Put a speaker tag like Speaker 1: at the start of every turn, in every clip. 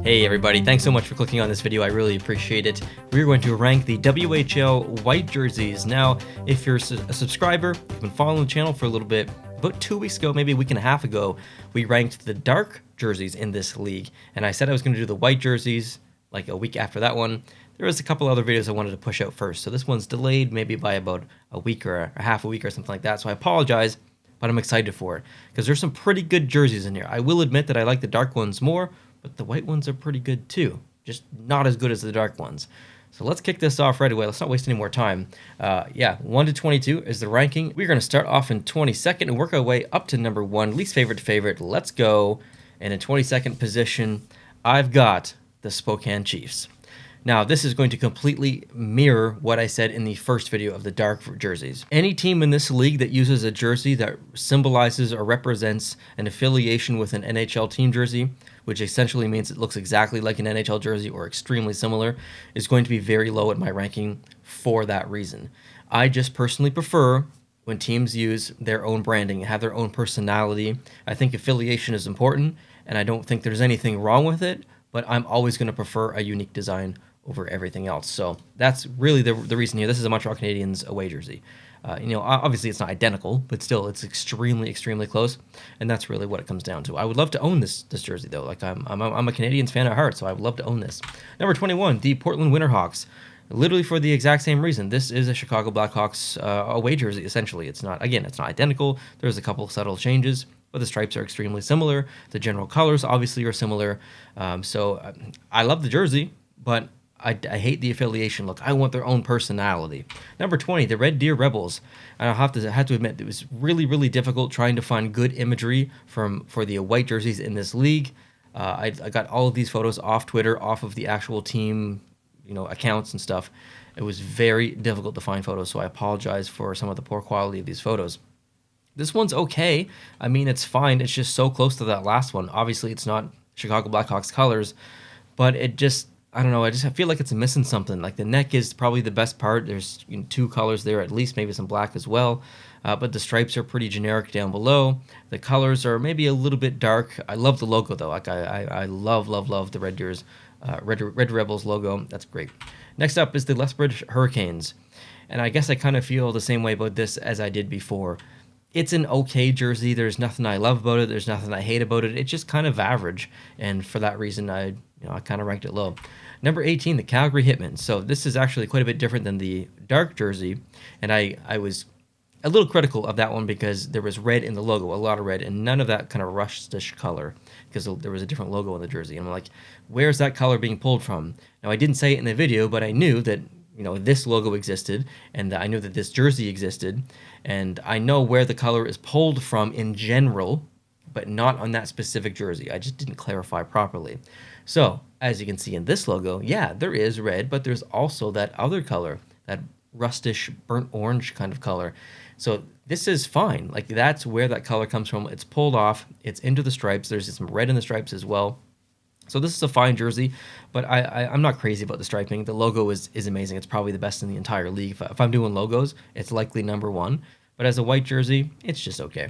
Speaker 1: Hey everybody, thanks so much for clicking on this video, I really appreciate it. We're going to rank the WHL white jerseys. Now, if you're a subscriber, you've been following the channel for a little bit, about 2 weeks ago, maybe a week and a half ago, we ranked the dark jerseys in this league. And I said I was going to do the white jerseys like a week after that one. There was a couple other videos I wanted to push out first, so this one's delayed maybe by about a week or a half a week or something like that, so I apologize, but I'm excited for it, because there's some pretty good jerseys in here. I will admit that I like the dark ones more, but the white ones are pretty good too, just not as good as the dark ones. So let's kick this off right away. Let's not waste any more time. 1 to 22 is the ranking. We're going to start off in 22nd and work our way up to number 1, least favorite to favorite. Let's go. And in 22nd position, I've got the Spokane Chiefs. Now, this is going to completely mirror what I said in the first video of the dark jerseys. Any team in this league that uses a jersey that symbolizes or represents an affiliation with an NHL team jersey, which essentially means it looks exactly like an NHL jersey or extremely similar, is going to be very low in my ranking for that reason. I just personally prefer when teams use their own branding, have their own personality. I think affiliation is important, and I don't think there's anything wrong with it, but I'm always going to prefer a unique design over everything else. So that's really the reason here. This is a Montreal Canadiens away jersey. Obviously it's not identical, but still it's extremely, extremely close, and that's really what it comes down to. I would love to own this jersey though. Like I'm a Canadiens fan at heart, so I would love to own this. Number 21, the Portland Winterhawks. Literally for the exact same reason. This is a Chicago Blackhawks away jersey. Essentially, it's not identical. There's a couple subtle changes, but the stripes are extremely similar. The general colors obviously are similar. So I love the jersey, but I hate the affiliation look. I want their own personality. Number 20, the Red Deer Rebels. And I have to admit, it was really, really difficult trying to find good imagery for the white jerseys in this league. I got all of these photos off Twitter, off of the actual team, accounts and stuff. It was very difficult to find photos, so I apologize for some of the poor quality of these photos. This one's okay. I mean, it's fine. It's just so close to that last one. Obviously, it's not Chicago Blackhawks colors, but it just, I don't know, I feel like it's missing something. Like the neck is probably the best part. There's 2 colors there, at least maybe some black as well. But the stripes are pretty generic down below. The colors are maybe a little bit dark. I love the logo though. Like I love the Red Deer's Red Rebels logo. That's great. Next up is the Lethbridge Hurricanes, and I guess I kind of feel the same way about this as I did before. It's an okay jersey. There's nothing I love about it. There's nothing I hate about it. It's just kind of average, and for that reason, I kind of ranked it low. Number 18, the Calgary Hitmen. So this is actually quite a bit different than the dark jersey, and I was a little critical of that one because there was red in the logo, a lot of red, and none of that kind of rustish color because there was a different logo on the jersey. And I'm like, where's that color being pulled from? Now, I didn't say it in the video, but I knew that this logo existed, and I knew that this jersey existed, and I know where the color is pulled from in general, but not on that specific jersey. I just didn't clarify properly. So, as you can see in this logo, yeah, there is red, but there's also that other color, that rustish, burnt orange kind of color. So this is fine. Like, that's where that color comes from. It's pulled off. It's into the stripes. There's some red in the stripes as well. So this is a fine jersey, but I'm not crazy about the striping. The logo is amazing. It's probably the best in the entire league. If I'm doing logos, it's likely number 1. But as a white jersey, it's just okay.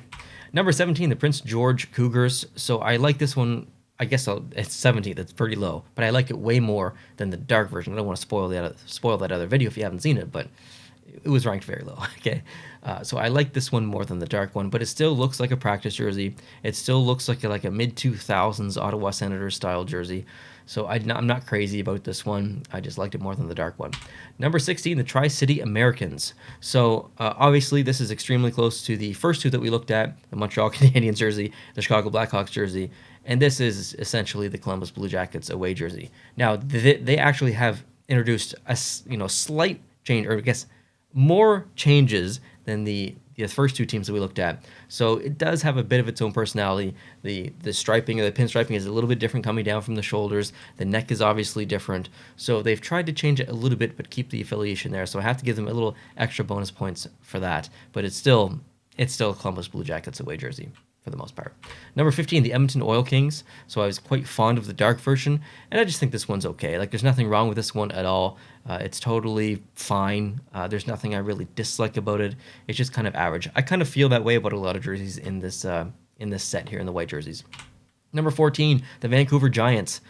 Speaker 1: Number 17, the Prince George Cougars. So I like this one. I guess it's 17th. It's pretty low, but I like it way more than the dark version. I don't want to spoil that other video if you haven't seen it, but it was ranked very low. Okay, so I like this one more than the dark one, but it still looks like a practice jersey. It still looks like a mid-2000s Ottawa Senators style jersey. So I'm not crazy about this one. I just liked it more than the dark one. Number 16, the Tri-City Americans. So obviously this is extremely close to the first 2 that we looked at, the Montreal Canadiens jersey, the Chicago Blackhawks jersey, and this is essentially the Columbus Blue Jackets away jersey. Now, they actually have introduced a slight change, or I guess more changes than the first 2 teams that we looked at. So it does have a bit of its own personality. The striping, or the pinstriping, is a little bit different coming down from the shoulders. The neck is obviously different. So they've tried to change it a little bit, but keep the affiliation there. So I have to give them a little extra bonus points for that. But it's still Columbus Blue Jackets away jersey for the most part. Number 15, the Edmonton Oil Kings. So I was quite fond of the dark version, and I just think this one's okay. Like, there's nothing wrong with this one at all. It's totally fine. There's nothing I really dislike about it. It's just kind of average. I kind of feel that way about a lot of jerseys in this set here, in the white jerseys. Number 14, the Vancouver Giants.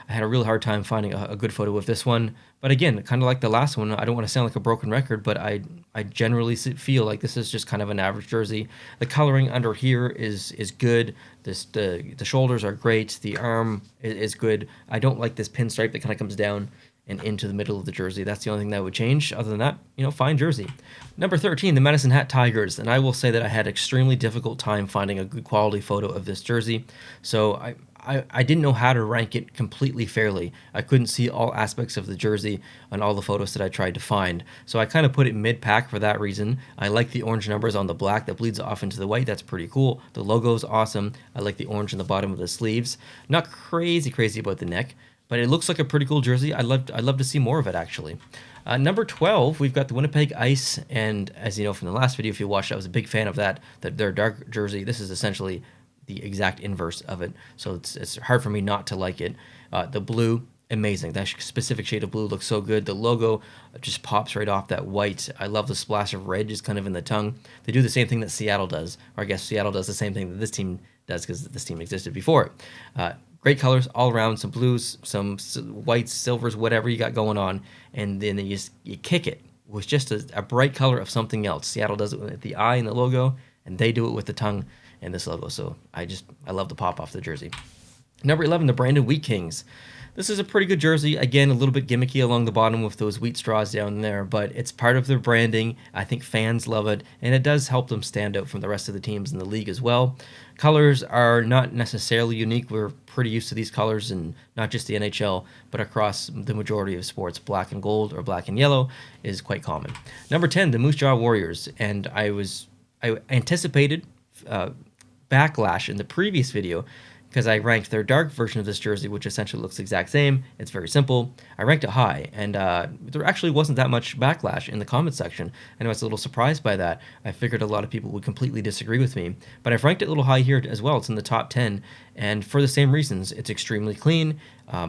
Speaker 1: I had a real hard time finding a good photo of this one. But again, kind of like the last one, I don't want to sound like a broken record, but I generally feel like this is just kind of an average jersey. The coloring under here is good. The shoulders are great. The arm is good. I don't like this pinstripe that kind of comes down and into the middle of the jersey. That's the only thing that would change. Other than that, fine jersey. Number 13, the Medicine Hat Tigers. And I will say that I had extremely difficult time finding a good quality photo of this jersey. So I didn't know how to rank it completely fairly. I couldn't see all aspects of the jersey on all the photos that I tried to find. So I kind of put it mid-pack for that reason. I like the orange numbers on the black that bleeds off into the white. That's pretty cool. The logo is awesome. I like the orange in the bottom of the sleeves. Not crazy about the neck, but it looks like a pretty cool jersey. I'd love to see more of it, actually. Number 12, we've got the Winnipeg Ice, and as you know from the last video, if you watched, I was a big fan of that their dark jersey. This is essentially the exact inverse of it, so it's hard for me not to like it. The blue, amazing. That specific shade of blue looks so good. The logo just pops right off that white. I love the splash of red just kind of in the tongue. They do the same thing that Seattle does, or I guess Seattle does the same thing that this team does because this team existed before it. Great colors all around, some blues, some whites, silvers, whatever you got going on, and then you kick it with just a bright color of something else. Seattle does it with the eye and the logo, and they do it with the tongue and this logo. So I love the pop off the jersey. Number 11, the Brandon Wheat Kings. This is a pretty good jersey. Again, a little bit gimmicky along the bottom with those wheat straws down there, but it's part of their branding. I think fans love it, and it does help them stand out from the rest of the teams in the league as well. Colors are not necessarily unique. We're pretty used to these colors, and not just the NHL, but across the majority of sports. Black and gold or black and yellow is quite common. Number 10, the Moose Jaw Warriors, and I anticipated backlash in the previous video because I ranked their dark version of this jersey, which essentially looks the exact same. It's very simple. I ranked it high, and there actually wasn't that much backlash in the comment section, and I was a little surprised by that. I figured a lot of people would completely disagree with me, but I've ranked it a little high here as well. It's in the top 10, and for the same reasons. It's extremely clean.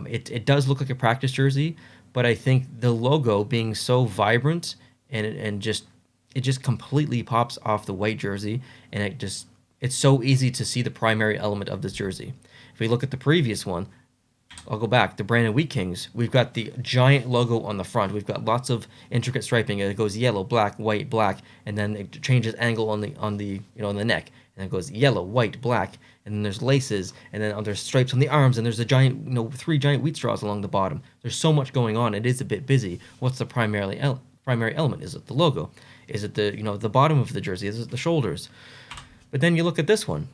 Speaker 1: It does look like a practice jersey, but I think the logo being so vibrant and it just completely pops off the white jersey, and it's so easy to see the primary element of this jersey. If we look at the previous one, I'll go back, the Brandon Wheat Kings, we've got the giant logo on the front. We've got lots of intricate striping. It goes yellow, black, white, black, and then it changes angle on the on the neck. And it goes yellow, white, black, and then there's laces, and then there's stripes on the arms, and there's a giant, 3 giant wheat straws along the bottom. There's so much going on. It is a bit busy. What's the primary element? Is it the logo? Is it the bottom of the jersey? Is it the shoulders? But then you look at this one.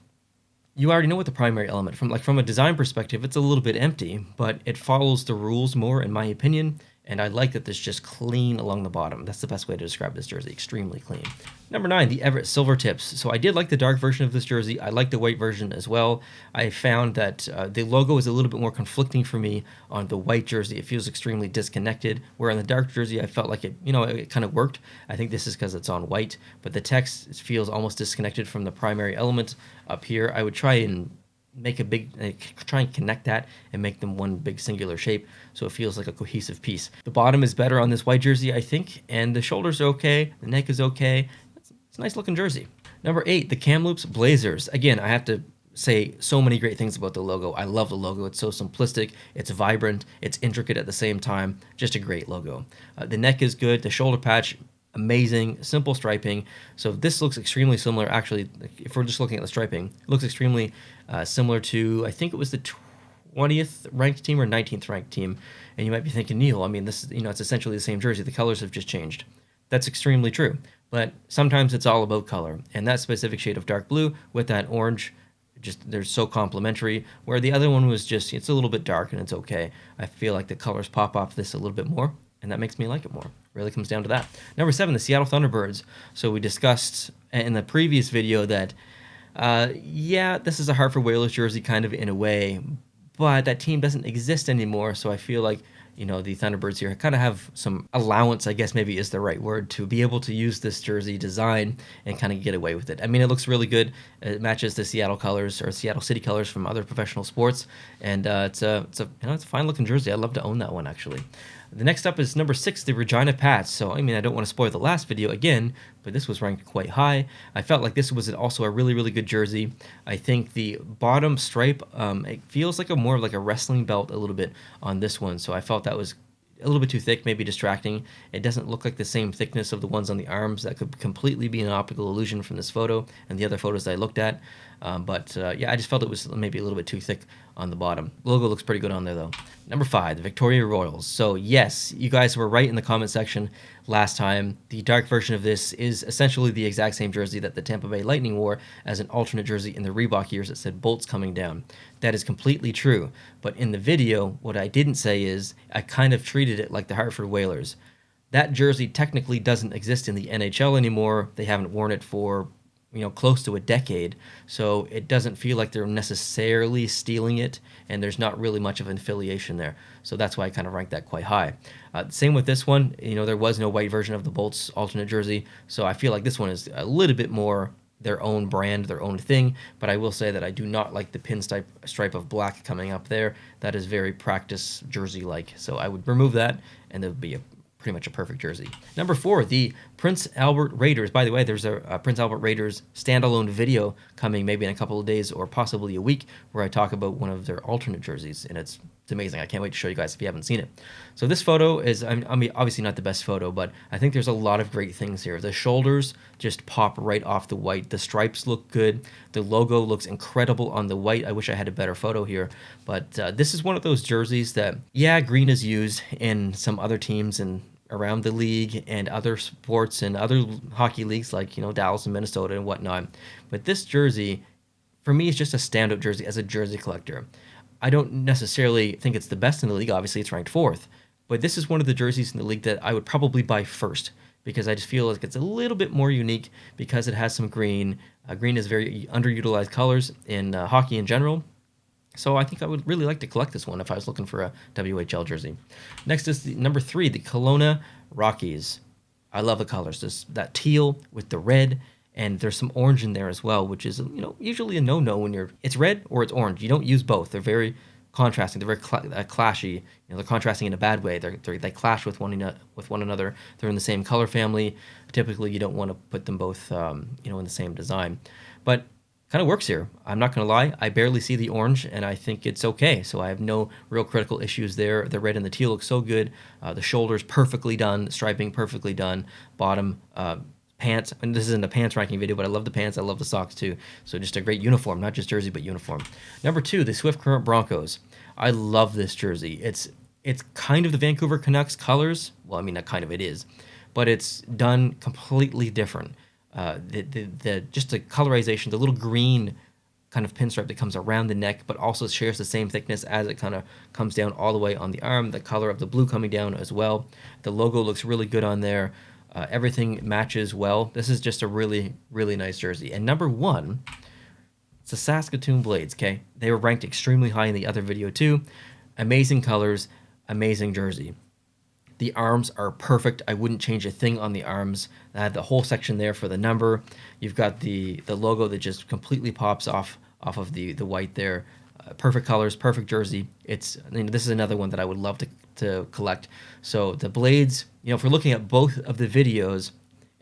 Speaker 1: You already know what the primary element from a design perspective, it's a little bit empty, but it follows the rules more, in my opinion. And I like that this just clean along the bottom. That's the best way to describe this jersey. Extremely clean. Number 9, the Everett Silver Tips. So I did like the dark version of this jersey. I like the white version as well. I found that the logo is a little bit more conflicting for me on the white jersey. It feels extremely disconnected. Where on the dark jersey, I felt like it kind of worked. I think this is because it's on white, but the text feels almost disconnected from the primary element up here. I would try and try and connect that and make them one big singular shape so it feels like a cohesive piece. The bottom is better on this white jersey, I think, and the shoulders are okay, the neck is okay. It's a nice looking jersey. Number 8, the Kamloops Blazers. Again, I have to say so many great things about the logo. I love the logo. It's so simplistic, it's vibrant, it's intricate at the same time. Just a great logo. The neck is good, the shoulder patch, amazing, simple striping. So this looks extremely similar. Actually, if we're just looking at the striping, it looks extremely similar to, I think it was the 20th ranked team or 19th ranked team. And you might be thinking, Neil, I mean, this, it's essentially the same jersey. The colors have just changed. That's extremely true. But sometimes it's all about color. And that specific shade of dark blue with that orange, they're so complementary. Where the other one was it's a little bit dark and it's okay. I feel like the colors pop off this a little bit more, and that makes me like it more. Really comes down to that. Number 7, the Seattle Thunderbirds. So we discussed in the previous video that, this is a Hartford Whalers jersey kind of in a way, but that team doesn't exist anymore. So I feel like, the Thunderbirds here kind of have some allowance, I guess maybe is the right word, to be able to use this jersey design and kind of get away with it. I mean, it looks really good. It matches the Seattle colors or Seattle City colors from other professional sports, and it's a fine looking jersey. I'd love to own that one actually. The next up is number 6, the Regina Pats. So, I mean, I don't want to spoil the last video again, but this was ranked quite high. I felt like this was also a really, really good jersey. I think the bottom stripe, it feels like more of like a wrestling belt a little bit on this one. So I felt that was a little bit too thick, maybe distracting. It doesn't look like the same thickness of the ones on the arms. That could completely be an optical illusion from this photo and the other photos that I looked at. Yeah, I just felt it was maybe a little bit too thick on the bottom. Logo looks pretty good on there though. Number 5, the Victoria Royals. So yes, you guys were right in the comment section last time. The dark version of this is essentially the exact same jersey that the Tampa Bay Lightning wore as an alternate jersey in the Reebok years that said bolts coming down. That is completely true. But in the video, what I didn't say is I kind of treated it like the Hartford Whalers. That jersey technically doesn't exist in the NHL anymore. They haven't worn it for close to a decade, so it doesn't feel like they're necessarily stealing it, and there's not really much of an affiliation there. So that's why I kind of ranked that quite high. Same with this one. There was no white version of the Bolts alternate jersey, so I feel like this one is a little bit more their own brand, their own thing, but I will say that I do not like the pinstripe of black coming up there. That is very practice jersey-like, so I would remove that, and there would be pretty much a perfect jersey. Number 4, the Prince Albert Raiders. By the way, there's a Prince Albert Raiders standalone video coming maybe in a couple of days or possibly a week where I talk about one of their alternate jerseys, and it's amazing. I can't wait to show you guys if you haven't seen it. So this photo is, I mean, obviously not the best photo, but I think there's a lot of great things here. The shoulders just pop right off the white. The stripes look good. The logo looks incredible on the white. I wish I had a better photo here, but this is one of those jerseys that, yeah, green is used in some other teams and around the league and other sports and other hockey leagues like Dallas and Minnesota and whatnot, but this jersey for me is just a standout jersey as a jersey collector. I don't necessarily think it's the best in the league. Obviously it's ranked 4th, but this is one of the jerseys in the league that I would probably buy first because I just feel like it's a little bit more unique because it has some green. Green is very underutilized colors in hockey in general. So I think I would really like to collect this one if I was looking for a WHL jersey. Next is the number 3, the Kelowna Rockies. I love the colors. That teal with the red, and there's some orange in there as well, which is usually a no-no when it's red or it's orange. You don't use both. They're very contrasting. They're very clashy. They're contrasting in a bad way. They clash with one another. They're in the same color family. Typically, you don't want to put them both in the same design, but kind of works here. I'm not going to lie. I barely see the orange, and I think it's okay. So I have no real critical issues there. The red and the teal look so good. The shoulders perfectly done. Striping perfectly done. Bottom pants. And this isn't a pants ranking video, but I love the pants. I love the socks too. So just a great uniform, not just jersey, but uniform. Number 2, the Swift Current Broncos. I love this jersey. It's kind of the Vancouver Canucks colors. Well, I mean, not kind of, it is, but it's done completely different. Just the colorization, the little green kind of pinstripe that comes around the neck, but also shares the same thickness as it kind of comes down all the way on the arm. The color of the blue coming down as well. The logo looks really good on there. Everything matches well. This is just a really, really nice jersey. And number 1, it's the Saskatoon Blades. Okay, they were ranked extremely high in the other video too. Amazing colors, amazing jersey. The arms are perfect. I wouldn't change a thing on the arms. I have the whole section there for the number. You've got the logo that just completely pops off of the white there. Perfect colors, perfect jersey. This is another one that I would love to collect. So the Blades, if we're looking at both of the videos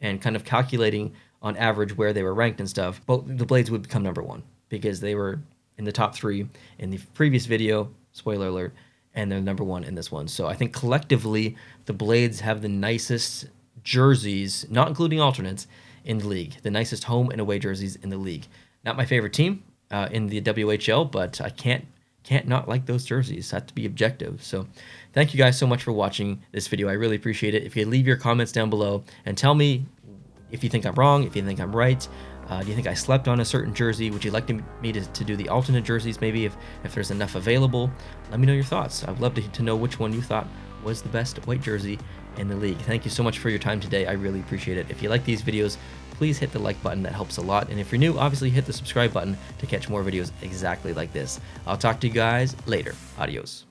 Speaker 1: and kind of calculating on average where they were ranked and stuff, the Blades would become number 1 because they were in the top 3 in the previous video. Spoiler alert. And they're number 1 in this one. So I think collectively, the Blades have the nicest jerseys, not including alternates, in the league. The nicest home and away jerseys in the league. Not my favorite team in the WHL, but I can't not like those jerseys. I have to be objective. So thank you guys so much for watching this video. I really appreciate it. If you leave your comments down below and tell me if you think I'm wrong, if you think I'm right. Do you think I slept on a certain jersey? Would you like me to do the alternate jerseys maybe if there's enough available? Let me know your thoughts. I'd love to know which one you thought was the best white jersey in the league. Thank you so much for your time today. I really appreciate it. If you like these videos, please hit the like button. That helps a lot. And if you're new, obviously hit the subscribe button to catch more videos exactly like this. I'll talk to you guys later. Adios.